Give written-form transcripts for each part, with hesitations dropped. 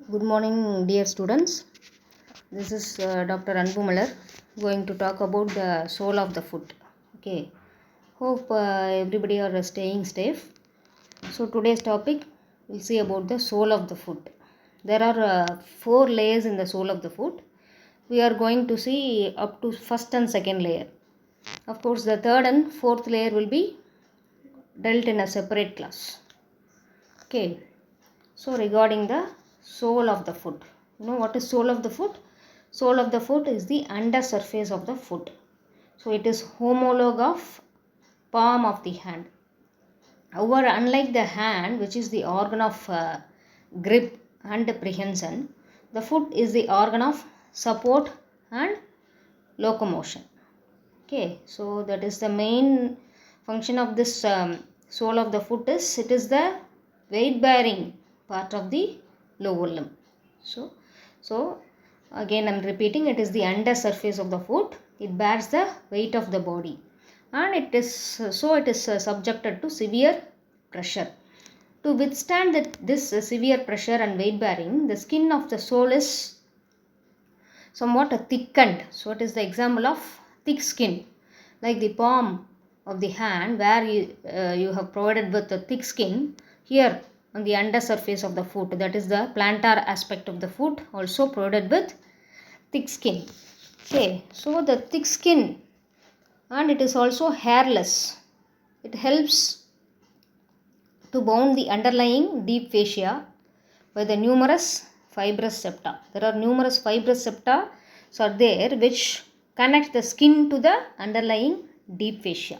Good morning, dear students. This is Dr. Anbu Malar going to talk about the soul of the foot. Okay, hope everybody are staying safe. So today's topic we'll see about the soul of the foot. There are 4 layers in the soul of the foot. We are going to see up to first and second layer. Of course, the third and fourth layer will be dealt in a separate class. Okay, so regarding the sole of the foot, you know what is sole of the foot? Sole of the foot is the under surface of the foot. So it is homologue of palm of the hand. However, unlike the hand, which is the organ of grip and prehension, the foot is the organ of support and locomotion. Okay, so that is the main function of this sole of the foot is it is the weight bearing part of the lower limb. So again I am repeating, it is the under surface of the foot. It bears the weight of the body and it is subjected to severe pressure. To withstand this severe pressure and weight bearing, the skin of the sole is somewhat thickened. So it is the example of thick skin, like the palm of the hand where you have provided with a thick skin. Here on the under surface of the foot, that is the plantar aspect of the foot, also provided with thick skin. Okay, so the thick skin, and it is also hairless. It helps to bound the underlying deep fascia by the numerous fibrous septa. There are numerous fibrous septa are there which connect the skin to the underlying deep fascia.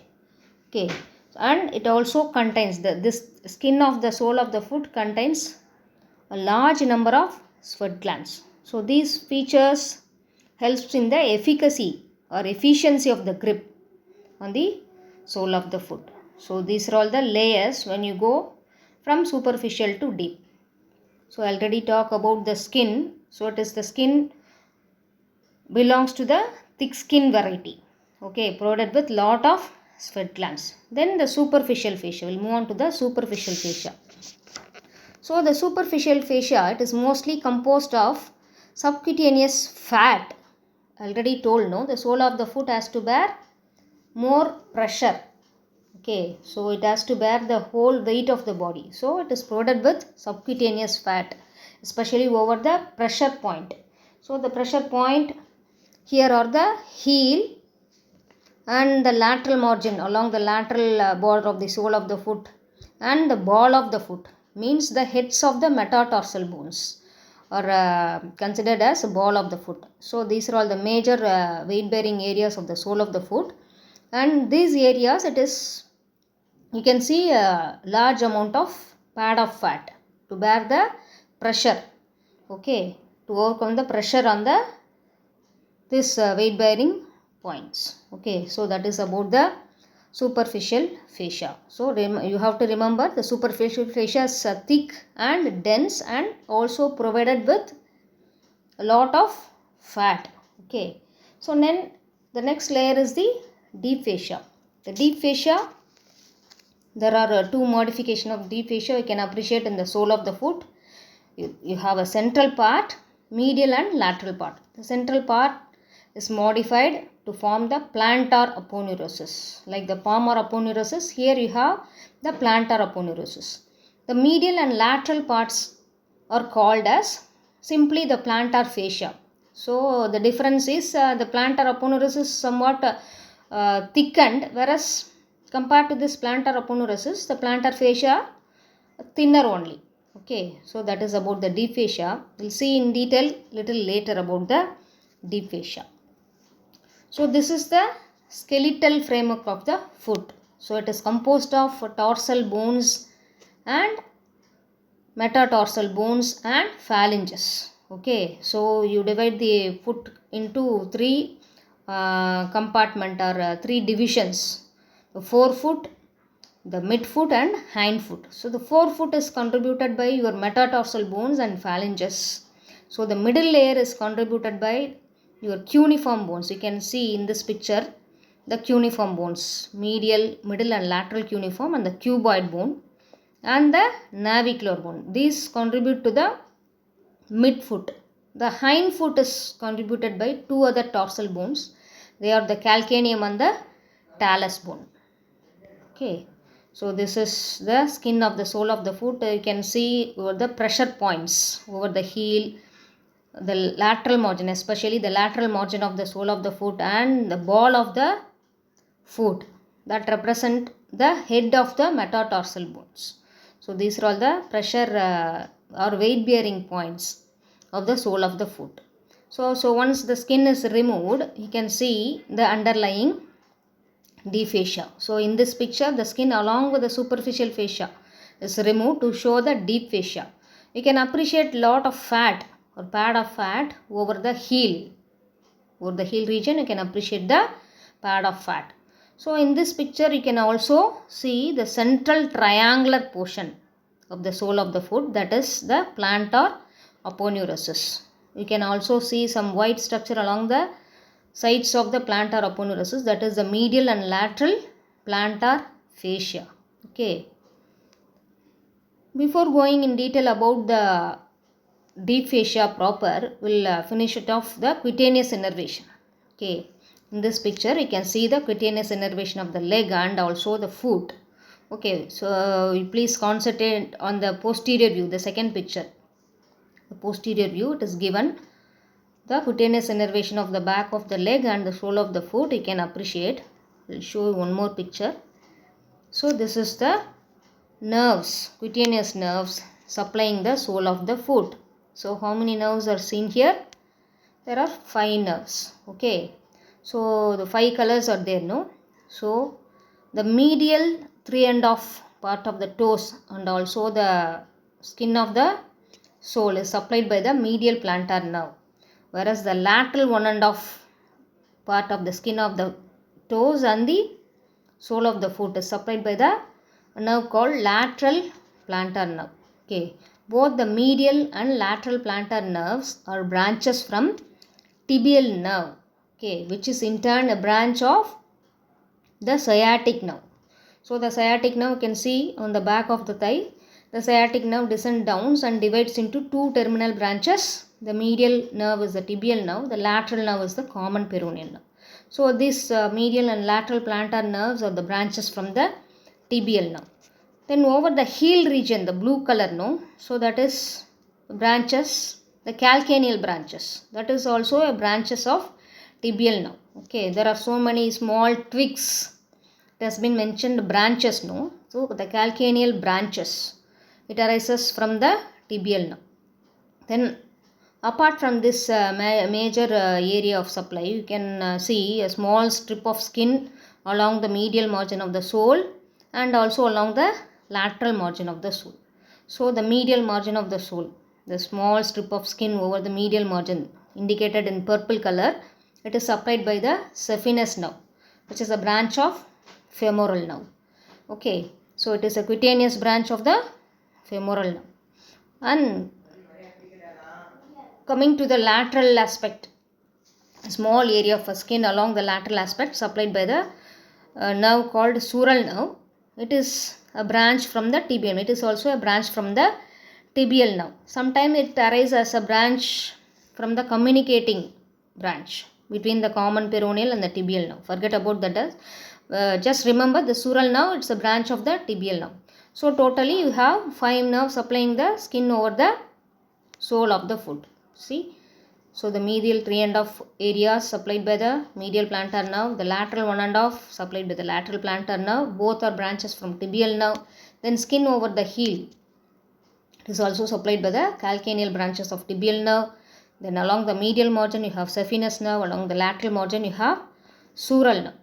Okay, and it also contains this skin of the sole of the foot contains a large number of sweat glands. So these features helps in the efficacy or efficiency of the grip on the sole of the foot. So these are all the layers when you go from superficial to deep. So I already talked about the skin. So it is the skin belongs to the thick skin variety. Okay, provided with lot of sweat glands. Then the superficial fascia. We'll move on to the superficial fascia. So the superficial fascia, it is mostly composed of subcutaneous fat. I already told, no, the sole of the foot has to bear more pressure. Okay, so it has to bear the whole weight of the body. So it is provided with subcutaneous fat, especially over the pressure point. So the pressure point here are the heel and the lateral margin along the lateral border of the sole of the foot and the ball of the foot, means the heads of the metatarsal bones are considered as a ball of the foot. So these are all the major weight bearing areas of the sole of the foot, and these areas it is, you can see a large amount of pad of fat to bear the pressure. Okay, to overcome the pressure on the this weight bearing points. Okay, so that is about the superficial fascia. So you have to remember the superficial fascia is thick and dense and also provided with a lot of fat. Okay, so then the next layer is the deep fascia. The deep fascia, there are two modifications of deep fascia we can appreciate in the sole of the foot. You have a central part, medial and lateral part. The central part is modified to form the plantar aponeurosis. Like the palmar aponeurosis, here you have the plantar aponeurosis. The medial and lateral parts are called as simply the plantar fascia. So the difference is the plantar aponeurosis is somewhat thickened, whereas compared to this plantar aponeurosis, the plantar fascia thinner only. Okay, so that is about the deep fascia. We'll see in detail little later about the deep fascia. So this is the skeletal framework of the foot. So it is composed of tarsal bones and metatarsal bones and phalanges. Okay, so you divide the foot into three compartment or three divisions: the forefoot, the midfoot and hindfoot. So the forefoot is contributed by your metatarsal bones and phalanges. So the middle layer is contributed by your cuneiform bones. You can see in this picture the cuneiform bones, medial, middle and lateral cuneiform, and the cuboid bone and the navicular bone. These contribute to the midfoot. The hind foot is contributed by two other tarsal bones. They are the calcaneum and the talus bone. Okay, so this is the skin of the sole of the foot. You can see over the pressure points over the heel, the lateral margin, especially the lateral margin of the sole of the foot and the ball of the foot that represent the head of the metatarsal bones. So these are all the pressure or weight bearing points of the sole of the foot. So once the skin is removed, you can see the underlying deep fascia. So in this picture, the skin along with the superficial fascia is removed to show the deep fascia. You can appreciate lot of fat or pad of fat over the heel. Over the heel region, you can appreciate the pad of fat. So in this picture, you can also see the central triangular portion of the sole of the foot, that is the plantar aponeurosis. You can also see some white structure along the sides of the plantar aponeurosis, that is the medial and lateral plantar fascia. Okay. Before going in detail about the deep fascia proper, we'll finish it off the cutaneous innervation. Okay. In this picture, you can see the cutaneous innervation of the leg and also the foot. Okay, so you please concentrate on the posterior view, the second picture. The posterior view, it is given the cutaneous innervation of the back of the leg and the sole of the foot. You can appreciate. We'll show you one more picture. So this is the nerves, cutaneous nerves supplying the sole of the foot. So how many nerves are seen here? There are 5 nerves. Okay. So the 5 colors are there, no? So the medial 3.5 part of the toes and also the skin of the sole is supplied by the medial plantar nerve, whereas the lateral 1.5 part of the skin of the toes and the sole of the foot is supplied by the nerve called lateral plantar nerve. Okay, both the medial and lateral plantar nerves are branches from tibial nerve, okay, which is in turn a branch of the sciatic nerve. So the sciatic nerve, you can see on the back of the thigh, the sciatic nerve descends down and divides into 2 terminal branches. The medial nerve is the tibial nerve, the lateral nerve is the common peroneal nerve. So these medial and lateral plantar nerves are the branches from the tibial nerve. Then over the heel region, the blue color, no, so that is branches, the calcaneal branches. That is also a branches of tibial nerve. Okay, there are so many small twigs. It has been mentioned branches, no. So the calcaneal branches, it arises from the tibial nerve. Then apart from this major area of supply, you can see a small strip of skin along the medial margin of the sole and also along the lateral margin of the sole. So the medial margin of the sole, the small strip of skin over the medial margin indicated in purple color, it is supplied by the saphenous nerve, which is a branch of femoral nerve. Okay, so it is a cutaneous branch of the femoral nerve. And coming to the lateral aspect, a small area of skin along the lateral aspect supplied by the nerve called sural nerve. It is a branch from the tibium. It is also a branch from the tibial nerve. Sometimes it arises as a branch from the communicating branch between the common peroneal and the tibial nerve. Forget about that. Just remember the sural nerve, it's a branch of the tibial nerve. So totally you have 5 nerves supplying the skin over the sole of the foot. See, so the medial 3.5 areas supplied by the medial plantar nerve, the lateral 1.5 supplied by the lateral plantar nerve. Both are branches from tibial nerve. Then skin over the heel, it is also supplied by the calcaneal branches of tibial nerve. Then along the medial margin you have saphenous nerve. Along the lateral margin you have sural nerve.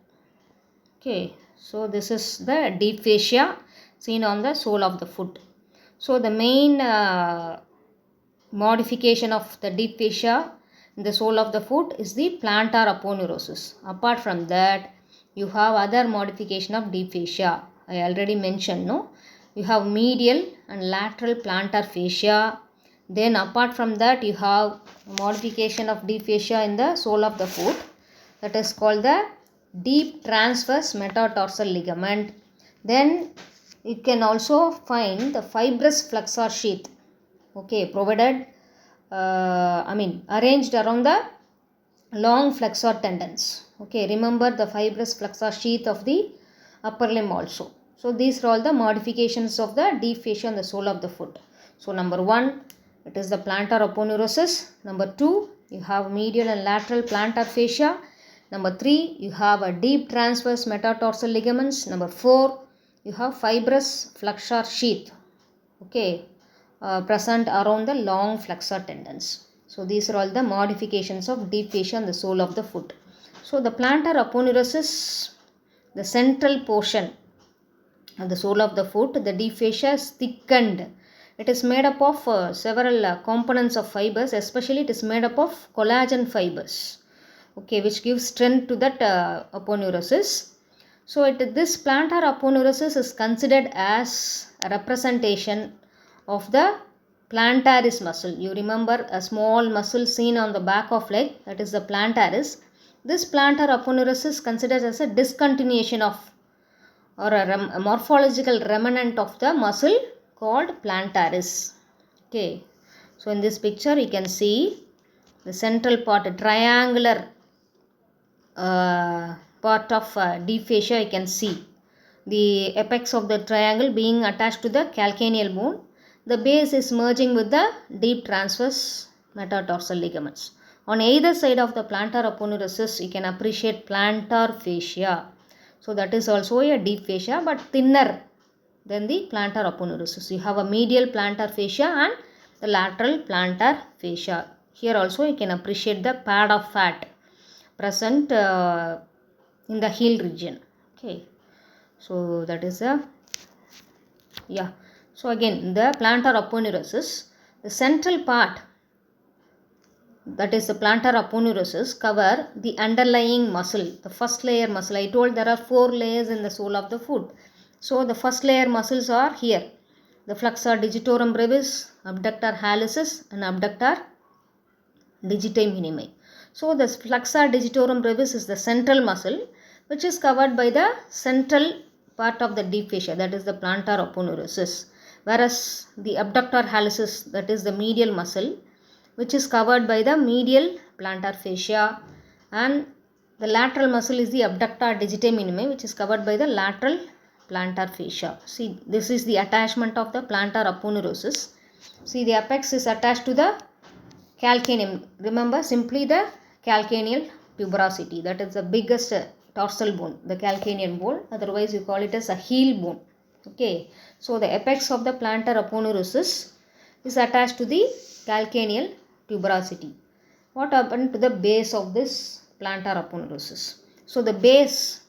Okay, so this is the deep fascia seen on the sole of the foot. So the main modification of the deep fascia in the sole of the foot is the plantar aponeurosis. Apart from that, you have other modification of deep fascia. I already mentioned, no? You have medial and lateral plantar fascia. Then apart from that, you have modification of deep fascia in the sole of the foot. That is called the deep transverse metatarsal ligament. Then you can also find the fibrous flexor sheath. Okay, provided arranged around the long flexor tendons. Okay, remember the fibrous flexor sheath of the upper limb also. So these are all the modifications of the deep fascia on the sole of the foot. So number 1, it is the plantar aponeurosis. Number 2, you have medial and lateral plantar fascia. Number 3, you have a deep transverse metatarsal ligaments. Number 4, you have fibrous flexor sheath. Okay, present around the long flexor tendons. So these are all the modifications of deep fascia on the sole of the foot. So the plantar aponeurosis, the central portion of the sole of the foot, the deep fascia is thickened. It is made up of several components of fibers, especially it is made up of collagen fibers, okay, which gives strength to that aponeurosis. So this plantar aponeurosis is considered as a representation of the plantaris muscle. You remember a small muscle seen on the back of leg, that is the plantaris. This plantar aponeurosis is considered as a discontinuation of or a morphological remnant of the muscle called plantaris. Okay, so in this picture you can see the central part, a triangular part of deep fascia. You can see the apex of the triangle being attached to the calcaneal bone. The base is merging with the deep transverse metatarsal ligaments. On either side of the plantar aponeurosis, you can appreciate plantar fascia. So that is also a deep fascia but thinner than the plantar aponeurosis. You have a medial plantar fascia and the lateral plantar fascia. Here also you can appreciate the pad of fat present in the heel region. Okay, so that is a So again, the plantar aponeurosis, the central part, that is the plantar aponeurosis, cover the underlying muscle, the first layer muscle. I told there are 4 layers in the sole of the foot. So the first layer muscles are here, the flexor digitorum brevis, abductor hallucis and abductor digiti minimi. So the flexor digitorum brevis is the central muscle which is covered by the central part of the deep fascia, that is the plantar aponeurosis. Whereas the abductor hallucis, that is the medial muscle, which is covered by the medial plantar fascia, and the lateral muscle is the abductor digiti minimi, which is covered by the lateral plantar fascia. See, this is the attachment of the plantar aponeurosis. See, the apex is attached to the calcaneum. Remember simply the calcaneal tuberosity, that is the biggest dorsal bone, the calcaneal bone, otherwise you call it as a heel bone. Okay, so the apex of the plantar aponeurosis is attached to the calcaneal tuberosity. What happened to the base of this plantar aponeurosis? So the base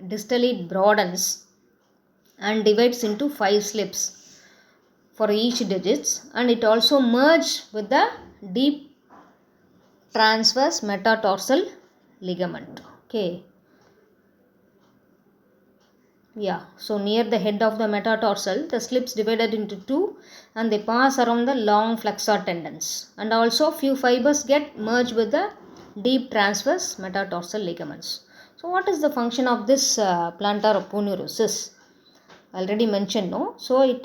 distally broadens and divides into 5 slips for each digits, and it also merges with the deep transverse metatarsal ligament. Okay, so near the head of the metatarsal, the slips divided into 2 and they pass around the long flexor tendons, and also few fibers get merged with the deep transverse metatarsal ligaments. So what is the function of this plantar aponeurosis? Already mentioned, no? So it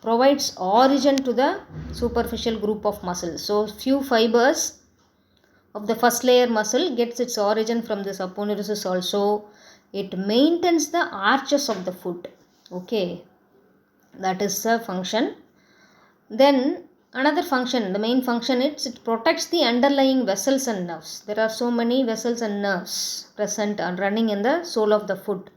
provides origin to the superficial group of muscles. So few fibers of the first layer muscle gets its origin from this aponeurosis also. It maintains the arches of the foot. Okay, that is a function. Then another function, the main function is it protects the underlying vessels and nerves. There are so many vessels and nerves present and running in the sole of the foot.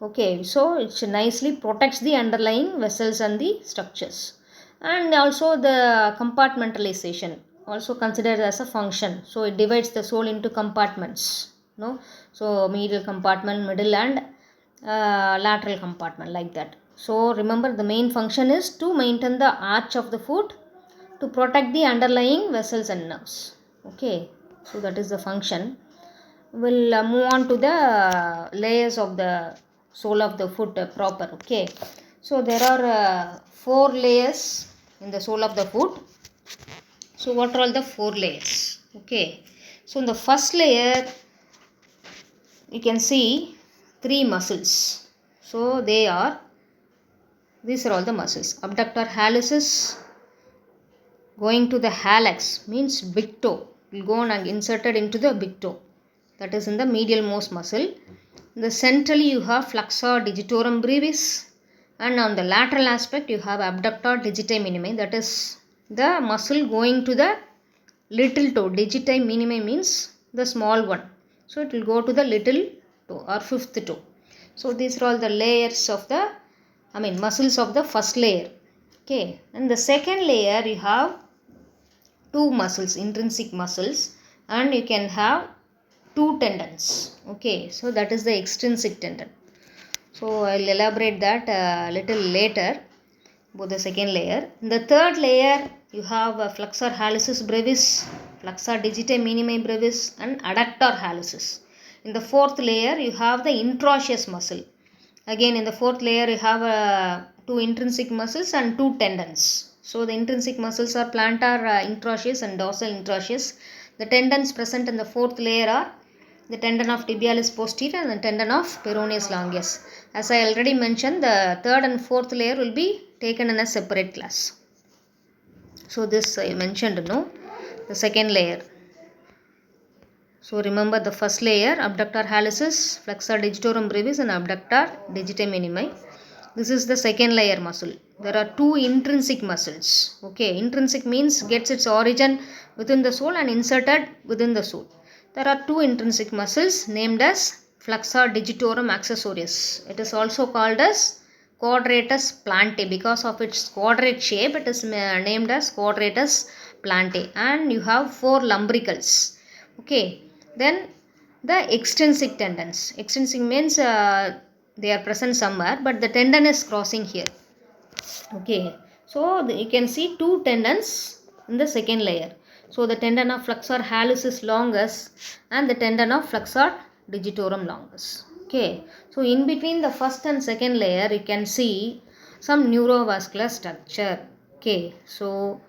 Okay, so it nicely protects the underlying vessels and the structures. And also the compartmentalization also considered as a function. So it divides the sole into compartments. No, so medial compartment, middle and lateral compartment, like that. So remember, the main function is to maintain the arch of the foot, to protect the underlying vessels and nerves. Okay, so that is the function. We'll move on to the layers of the sole of the foot proper. Okay, so there are 4 layers in the sole of the foot. So what are all the 4 layers? Okay, so in the first layer you can see 3 muscles. So these are all the muscles: abductor hallucis, going to the hallux means big toe. It will go and inserted into the big toe. That is in the medial most muscle. The centrally you have flexor digitorum brevis, and on the lateral aspect you have abductor digiti minimi. That is the muscle going to the little toe. Digiti minimi means the small one. So it will go to the little toe or fifth toe. So these are all the layers of the muscles of the first layer. Okay, and the second layer you have two muscles, intrinsic muscles, and you can have two tendons. Okay, so that is the extrinsic tendon. So I'll elaborate that a little later about the second layer. In the third layer you have flexor hallucis brevis, flexor digiti minimi brevis, and adductor hallucis. In the fourth layer you have the intraosseous muscle. Again in the fourth layer you have two intrinsic muscles and two tendons. So the intrinsic muscles are plantar interosseous and dorsal interosseous. The tendons present in the fourth layer are the tendon of tibialis posterior and the tendon of peroneus longus. As I already mentioned, the third and fourth layer will be taken in a separate class. So this I mentioned, the second layer. So remember the first layer, abductor hallucis, flexor digitorum brevis and abductor digiti minimi. This is the second layer muscle. There are two intrinsic muscles. Okay, intrinsic means gets its origin within the sole and inserted within the sole. There are two intrinsic muscles named as flexor digitorum accessorius. It is also called as quadratus plantae. Because of its quadrate shape, it is named as quadratus plantae. And you have four lumbricals. Okay, then the extrinsic tendons. Extrinsic means they are present somewhere, but the tendon is crossing here. Okay, so you can see two tendons in the second layer. So the tendon of flexor hallucis longus and the tendon of flexor digitorum longus. Okay, so in between the first and second layer you can see some neurovascular structure. Okay, so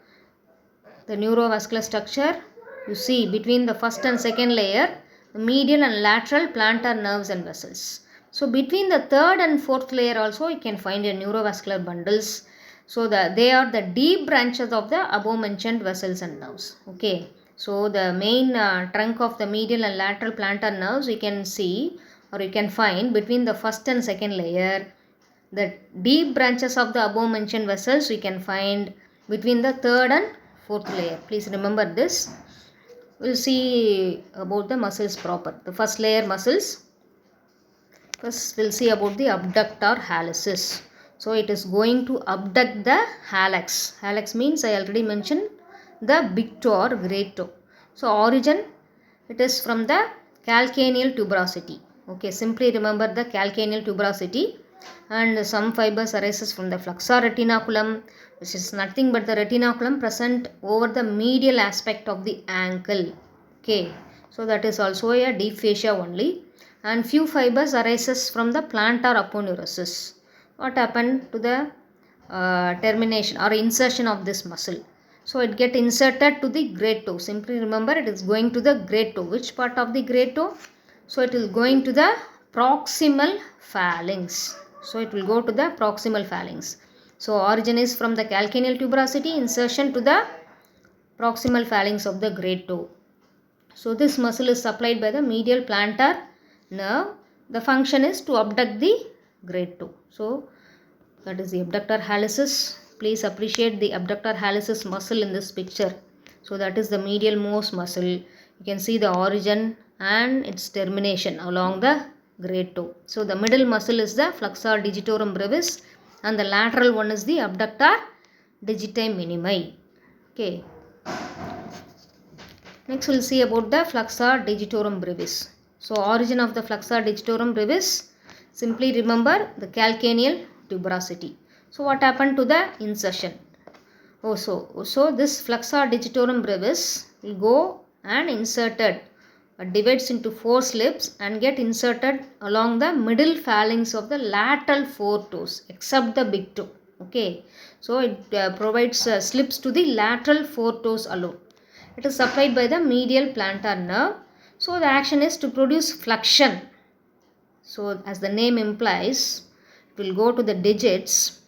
the neurovascular structure you see between the first and second layer, the medial and lateral plantar nerves and vessels. So between the third and fourth layer also you can find a neurovascular bundles. So they are the deep branches of the above mentioned vessels and nerves. Okay, so the main trunk of the medial and lateral plantar nerves you can see or you can find between the first and second layer. The deep branches of the above mentioned vessels we can find between the third and fourth layer. Please remember this. We'll see about the muscles proper. The first layer muscles. First we'll see about the abductor hallucis. So it is going to abduct the hallux. Hallux means I already mentioned the big toe or great toe. So origin it is from the calcaneal tuberosity. Okay, simply remember the calcaneal tuberosity, and some fibers arises from the flexor retinaculum, which is nothing but the retinaculum present over the medial aspect of the ankle. Okay, so that is also a deep fascia only, and few fibers arises from the plantar aponeurosis. What happened to the termination or insertion of this muscle? So it get inserted to the great toe. Simply remember it is going to the great toe. Which part of the great toe? So it is going to the proximal phalanx. So it will go to the proximal phalanx. So origin is from the calcaneal tuberosity, insertion to the proximal phalanx of the great toe. So this muscle is supplied by the medial plantar nerve. The function is to abduct the great toe. So that is the abductor hallucis. Please appreciate the abductor hallucis muscle in this picture. So that is the medial most muscle. You can see the origin and its termination along the great toe. So the middle muscle is the flexor digitorum brevis and the lateral one is the abductor digiti minimi. Okay. Next we'll see about the flexor digitorum brevis. So origin of the flexor digitorum brevis, simply remember the calcaneal tuberosity. So what happened to the insertion? So this flexor digitorum brevis will go and inserted, divides into four slips and get inserted along the middle phalanx of the lateral four toes except the big toe. Okay, so it provides slips to the lateral four toes alone. It is supplied by the medial plantar nerve. So the action is to produce flexion. So as the name implies, it will go to the digits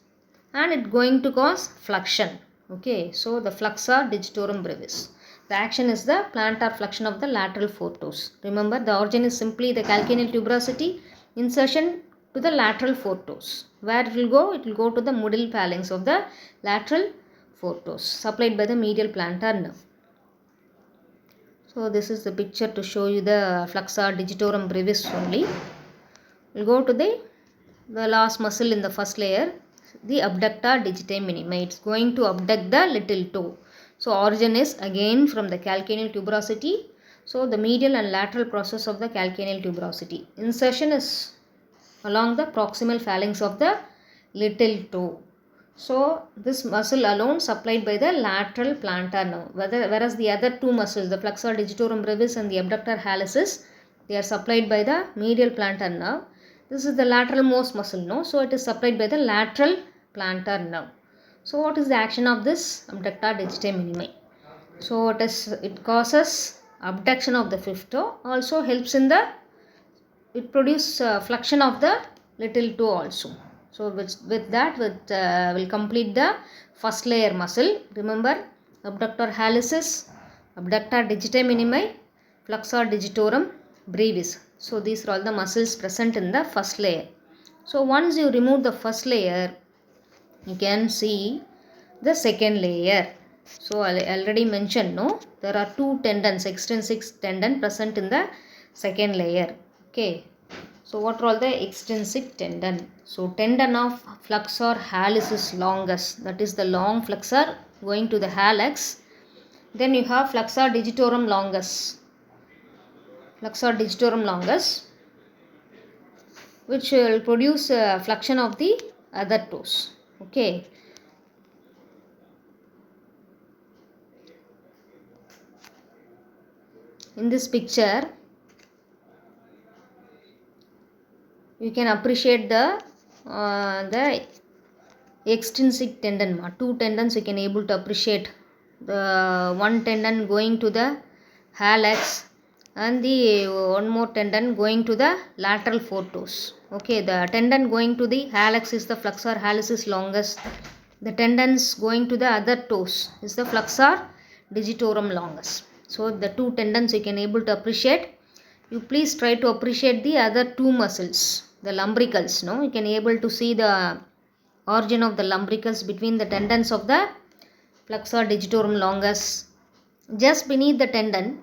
and it going to cause flexion. Okay, so the flexor digitorum brevis. The action is the plantar flexion of the lateral foretoes. Remember, the origin is simply the calcaneal tuberosity, insertion to the lateral foretoes. Where it will go? It will go to the middle phalanx of the lateral foretoes, supplied by the medial plantar nerve. So this is the picture to show you the flexor digitorum brevis only. We'll go to the last muscle in the first layer, the abductor digiti minimi. It's going to abduct the little toe. So origin is again from the calcaneal tuberosity. So the medial and lateral process of the calcaneal tuberosity. Insertion is along the proximal phalanx of the little toe. So this muscle alone supplied by the lateral plantar nerve, whereas the other two muscles, the flexor digitorum brevis and the abductor hallucis, they are supplied by the medial plantar nerve. This is the lateral most muscle, no? So it is supplied by the lateral plantar nerve. So what is the action of this abductor digiti minimi? So it causes abduction of the fifth toe, also helps in the, it produces flexion of the little toe also. So with that we'll complete the first layer muscle. Remember, abductor hallucis, abductor digiti minimi, flexor digitorum brevis. So these are all the muscles present in the first layer. So once you remove the first layer, you can see the second layer. So I already mentioned, no, there are two tendons, extrinsic tendon present in the second layer. Okay. So what are all the extrinsic tendon? So tendon of flexor hallucis longus, that is the long flexor going to the hallux. Then you have flexor digitorum longus. Flexor digitorum longus, which will produce flexion of the other toes. Okay. In this picture, you can appreciate the extrinsic tendon. Two tendons you can able to appreciate. The one tendon going to the hallux and the one more tendon going to the lateral foretoes. Okay, the tendon going to the hallux is the flexor hallucis longus. The tendons going to the other toes is the flexor digitorum longus. So the two tendons you can able to appreciate. You please try to appreciate the other two muscles, the lumbricals. No, you can able to see the origin of the lumbricals between the tendons of the flexor digitorum longus. Just beneath the tendon,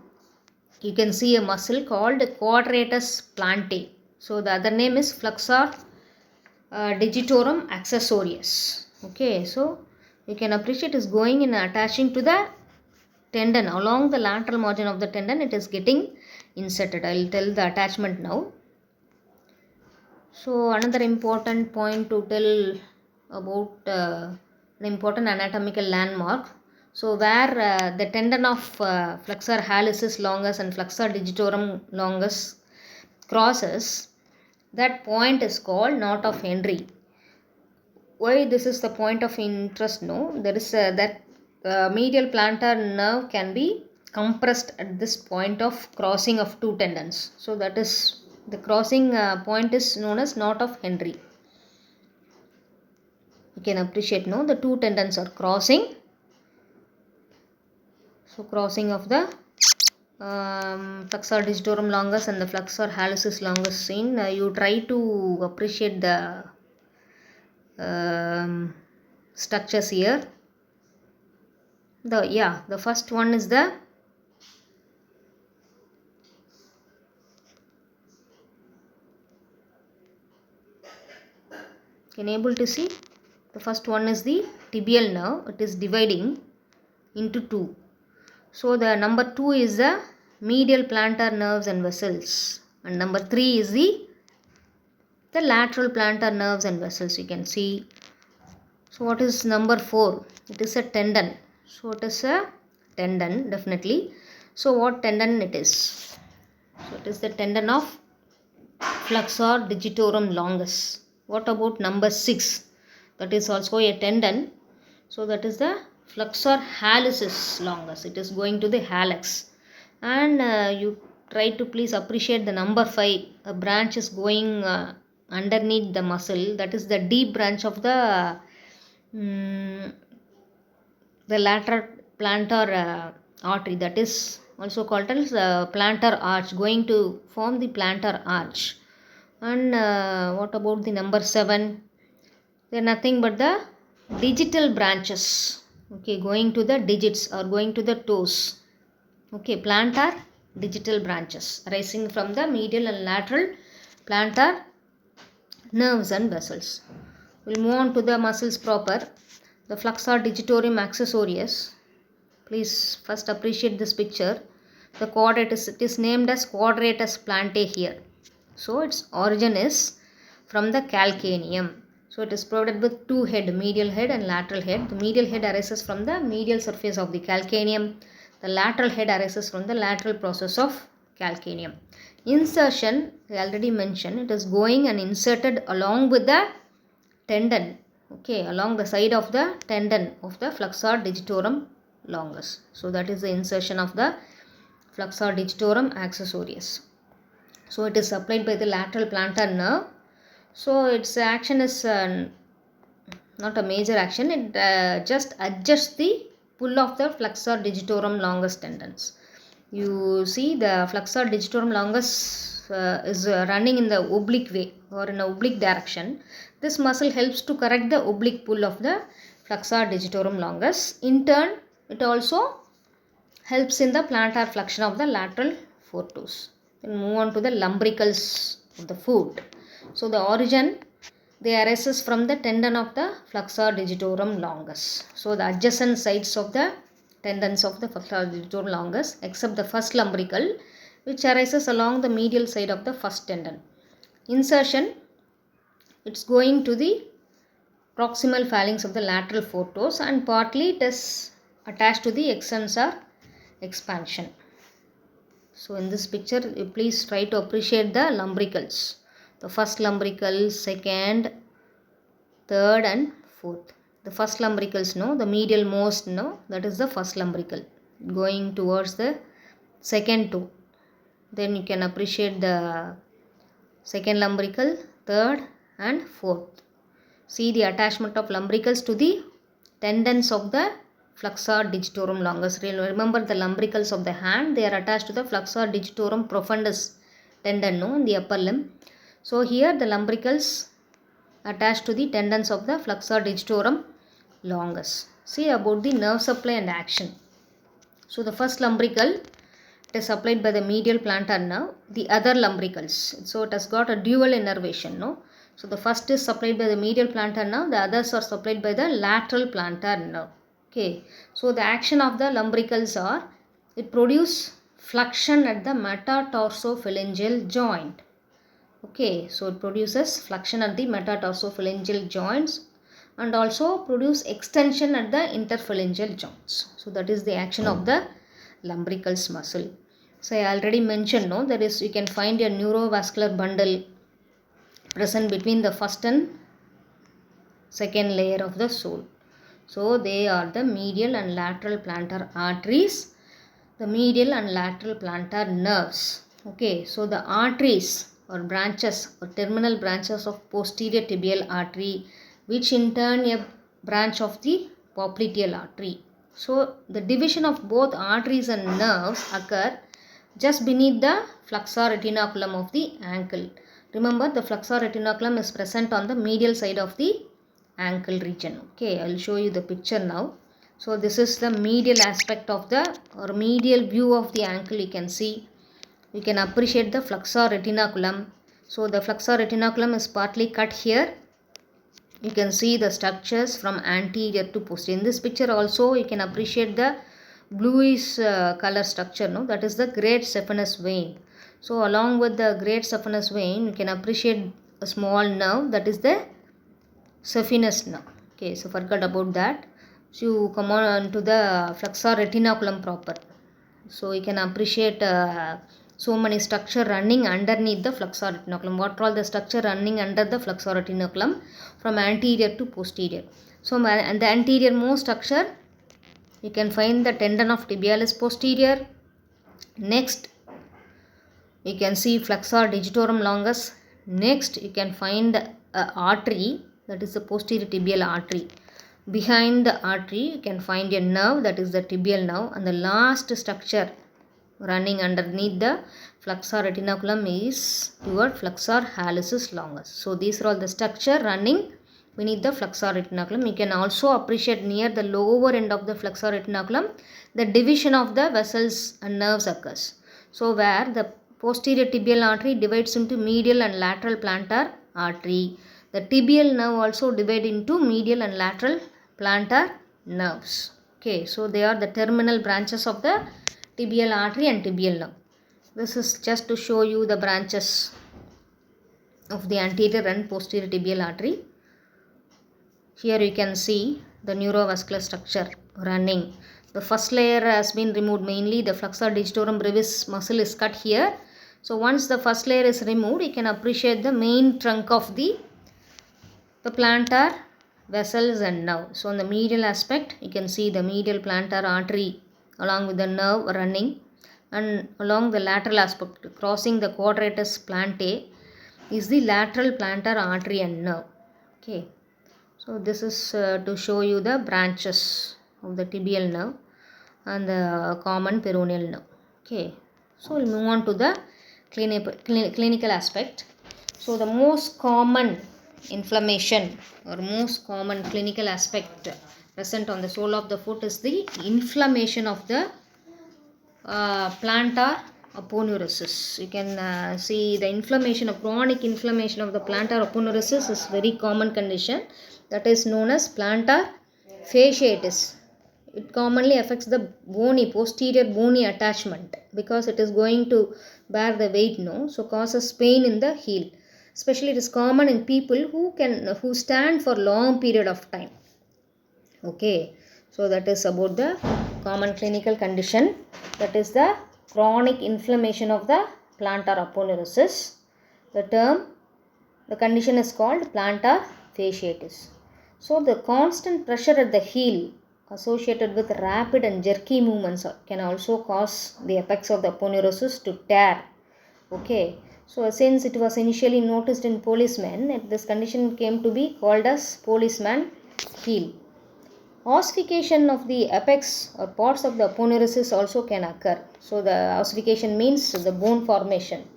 you can see a muscle called quadratus plantae. So the other name is flexor digitorum accessorius. Okay, so you can appreciate is going and attaching to the tendon along the lateral margin of the tendon. It is getting inserted. I will tell the attachment now. So another important point to tell about an important anatomical landmark. So where the tendon of flexor hallucis longus and flexor digitorum longus crosses, that point is called knot of Henry. Why this is the point of interest? No, there is that medial plantar nerve can be compressed at this point of crossing of two tendons. So that is the crossing point is known as knot of Henry. You can appreciate, no, the two tendons are crossing. So crossing of the flexor digitorum longus and the flexor hallucis longus seen. You try to appreciate the structures here. The first one is the can able to see the first one is the tibial nerve. It is dividing into two. So the number 2 is the medial plantar nerves and vessels, and number 3 is the lateral plantar nerves and vessels. You can see. So what is number 4? It is a tendon. So it is a tendon definitely. So what tendon it is? So it is the tendon of flexor digitorum longus. What about number 6? That is also a tendon. So that is the flexor hallucis longus. It is going to the hallux. And you try to please appreciate the number 5. A branch is going underneath the muscle. That is the deep branch of the the lateral plantar artery, that is also called as plantar arch, going to form the plantar arch. And what about the number 7? They are nothing but the digital branches, okay, going to the digits or going to the toes. Okay, plantar digital branches arising from the medial and lateral plantar nerves and vessels. We'll move on to the muscles proper. The flexor digitorum accessorius. Please first appreciate this picture. The quadratus, it is named as quadratus plantae here. So its origin is from the calcaneum. So it is provided with two head, medial head and lateral head. The medial head arises from the medial surface of the calcaneum. The lateral head arises from the lateral process of calcaneum. Insertion, I already mentioned, it is going and inserted along with the tendon, okay, along the side of the tendon of the flexor digitorum longus. So that is the insertion of the flexor digitorum accessorius. So it is supplied by the lateral plantar nerve. So its action is not a major action. It just adjusts the pull of the flexor digitorum longus tendons. You see the flexor digitorum longus is running in the oblique way or in an oblique direction. This muscle helps to correct the oblique pull of the flexor digitorum longus. In turn, it also helps in the plantar flexion of the lateral foretoes. Then move on to the lumbricals of the foot. So the origin, they arises from the tendon of the flexor digitorum longus. So the adjacent sides of the tendons of the flexor digitorum longus except the first lumbrical, which arises along the medial side of the first tendon. Insertion, it's going to the proximal phalanx of the lateral foretoes and partly it is attached to the extensor expansion. So in this picture, you please try to appreciate the lumbricals. The first lumbrical, second, third and fourth. The first lumbricals, no, the medial most, no, that is the first lumbrical going towards the second toe. Then you can appreciate the second lumbrical, third and fourth. See the attachment of lumbricals to the tendons of the flexor digitorum longus. Remember the lumbricals of the hand, they are attached to the flexor digitorum profundus tendon, no, in the upper limb. So here the lumbricals attached to the tendons of the flexor digitorum longus. See about the nerve supply and action. So the first lumbrical, it is supplied by the medial plantar nerve. The other lumbricals, so it has got a dual innervation, no. So the first is supplied by the medial plantar nerve, the others are supplied by the lateral plantar nerve. Okay, so the action of the lumbricals are, it produce flexion at the metatarsophalangeal joint. Okay, so it produces flexion at the metatarsophalangeal joints and also produce extension at the interphalangeal joints. So that is the action of the lumbricals muscle. So I already mentioned, no, that is, you can find a neurovascular bundle present between the first and second layer of the sole. So they are the medial and lateral plantar arteries, the medial and lateral plantar nerves. Okay, so the arteries or branches or terminal branches of posterior tibial artery, which in turn a branch of the popliteal artery. So the division of both arteries and nerves occur just beneath the flexor retinaculum of the ankle. Remember, the flexor retinaculum is present on the medial side of the ankle region. Okay, I will show you the picture now. So this is the medial aspect of the or medial view of the ankle. You can see, you can appreciate the flexor retinaculum. So the flexor retinaculum is partly cut here. You can see the structures from anterior to posterior. In this picture also you can appreciate the bluish color structure, no, that is the great saphenous vein. So along with the great saphenous vein, you can appreciate a small nerve, that is the saphenous nerve. Okay, so forget about that. So you come on to the flexor retinaculum proper. So you can appreciate so many structure running underneath the flexor retinaculum. What are all the structure running under the flexor retinaculum from anterior to posterior? So and the anterior most structure, you can find the tendon of tibialis posterior. Next, you can see flexor digitorum longus. Next, you can find a artery, that is the posterior tibial artery. behind the artery you can find a nerve, that is the tibial nerve, and the last structure running underneath the flexor retinaculum is your flexor hallucis longus. So these are all the structure running beneath the flexor retinaculum. You can also appreciate near the lower end of the flexor retinaculum the division of the vessels and nerves occurs. So where the posterior tibial artery divides into medial and lateral plantar artery, the tibial nerve also divide into medial and lateral plantar nerves. Okay, so they are the terminal branches of the tibial artery and tibial nerve. This is just to show you the branches of the anterior and posterior tibial artery. Here you can see the neurovascular structure running. The first layer has been removed, mainly the flexor digitorum brevis muscle is cut here. So once the first layer is removed, you can appreciate the main trunk of the plantar vessels and nerve. So on the medial aspect, you can see the medial plantar artery along with the nerve running, and along the lateral aspect crossing the quadratus plantae is the lateral plantar artery and nerve. Okay, so this is to show you the branches of the tibial nerve and the common peroneal nerve. Okay, so we'll move on to the clinical aspect. So the most common inflammation or most common clinical aspect present on the sole of the foot is the inflammation of the plantar aponeurosis. You can see the inflammation of chronic inflammation of the plantar aponeurosis is very common condition, that is known as plantar fasciitis. It commonly affects the bony, posterior bony attachment because it is going to bear the weight, so causes pain in the heel. Especially it is common in people who stand for long period of time. Okay, so that is about the common clinical condition, that is the chronic inflammation of the plantar aponeurosis. The condition is called plantar fasciitis. So the constant pressure at the heel associated with rapid and jerky movements can also cause the apex of the aponeurosis to tear. Okay, so since it was initially noticed in policemen, this condition came to be called as policeman heel. Ossification of the apex or parts of the aponeurosis also can occur. So the ossification means the bone formation.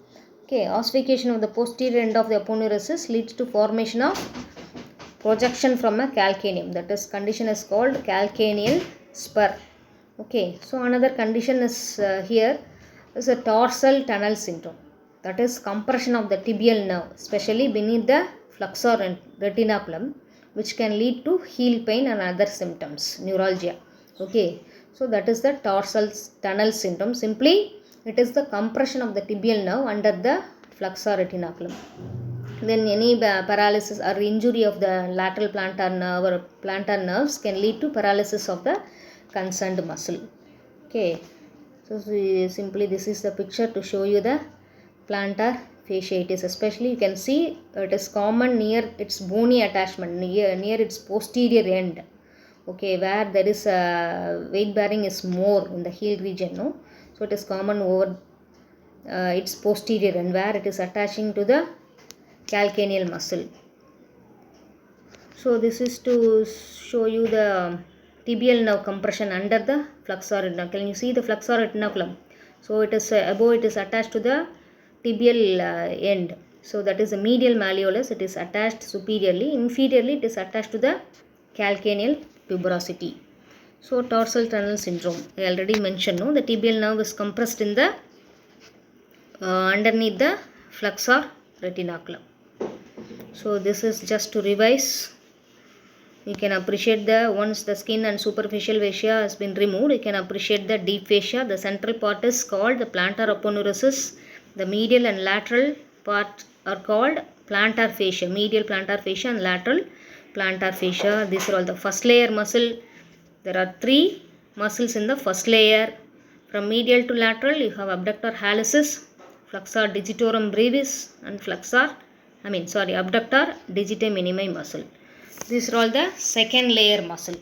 Okay, ossification of the posterior end of the aponeurosis leads to formation of projection from a calcaneum. That is condition is called calcaneal spur. Okay, so another condition is here is a dorsal tunnel syndrome. That is compression of the tibial nerve, especially beneath the flexor retinaculum, which can lead to heel pain and other symptoms, neuralgia. Okay, so that is the dorsal tunnel syndrome. Simply, it is the compression of the tibial nerve under the flexor retinaculum. Then any paralysis or injury of the lateral plantar nerve or plantar nerves can lead to paralysis of the concerned muscle. Okay, so simply this is the picture to show you the plantar fasciitis. Especially you can see it is common near its bony attachment, near its posterior end. Okay, where there is weight bearing is more in the heel region, so it is common over its posterior end where it is attaching to the calcaneal muscle. So this is to show you the tibial nerve compression under the flexor retinaculum. Can you see the flexor retinaculum? So it is above, it is attached to the tibial end. So that is the medial malleolus, it is attached superiorly. Inferiorly it is attached to the calcaneal tuberosity. So dorsal tunnel syndrome, I already mentioned, the tibial nerve is compressed in the underneath the flexor retinaculum. So this is just to revise. You can appreciate once the skin and superficial fascia has been removed, you can appreciate the deep fascia. The central part is called the plantar aponeurosis. The medial and lateral part are called plantar fascia, medial plantar fascia and lateral plantar fascia. These are all the first layer muscle. There are 3 muscles in the first layer. From medial to lateral, you have abductor hallucis, flexor digitorum brevis, and abductor digiti minimi muscle. These are all the second layer muscle.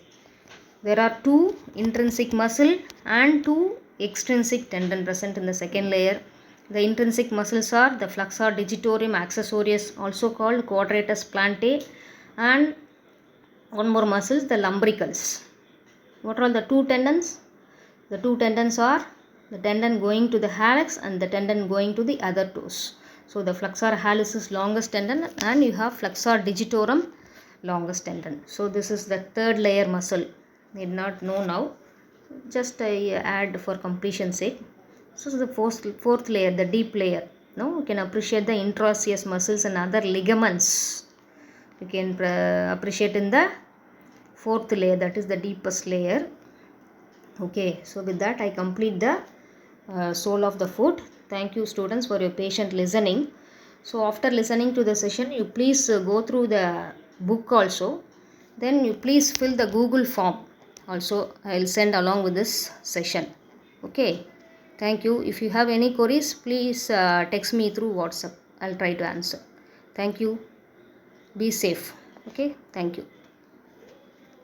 There are 2 intrinsic muscle and 2 extrinsic tendon present in the second layer. The intrinsic muscles are the flexor digitorum accessorius, also called quadratus plantae, and One more muscles, the lumbricals. What are all the two tendons? The two tendons are the tendon going to the hallux and the tendon going to the other toes. So the flexor hallucis is longest tendon and you have flexor digitorum longest tendon. So this is the third layer muscle. Need not know now. Just I add for completion's sake. So the fourth layer, the deep layer. Now you can appreciate the interosseous muscles and other ligaments. You can appreciate in the fourth layer, that is the deepest layer. Okay, so with that I complete the sole of the foot. Thank you students for your patient listening. So after listening to the session, you please go through the book also. Then you please fill the Google form also. I will send along with this session. Okay, thank you. If you have any queries, please text me through WhatsApp. I'll try to answer. Thank you. Be safe. Okay, thank you.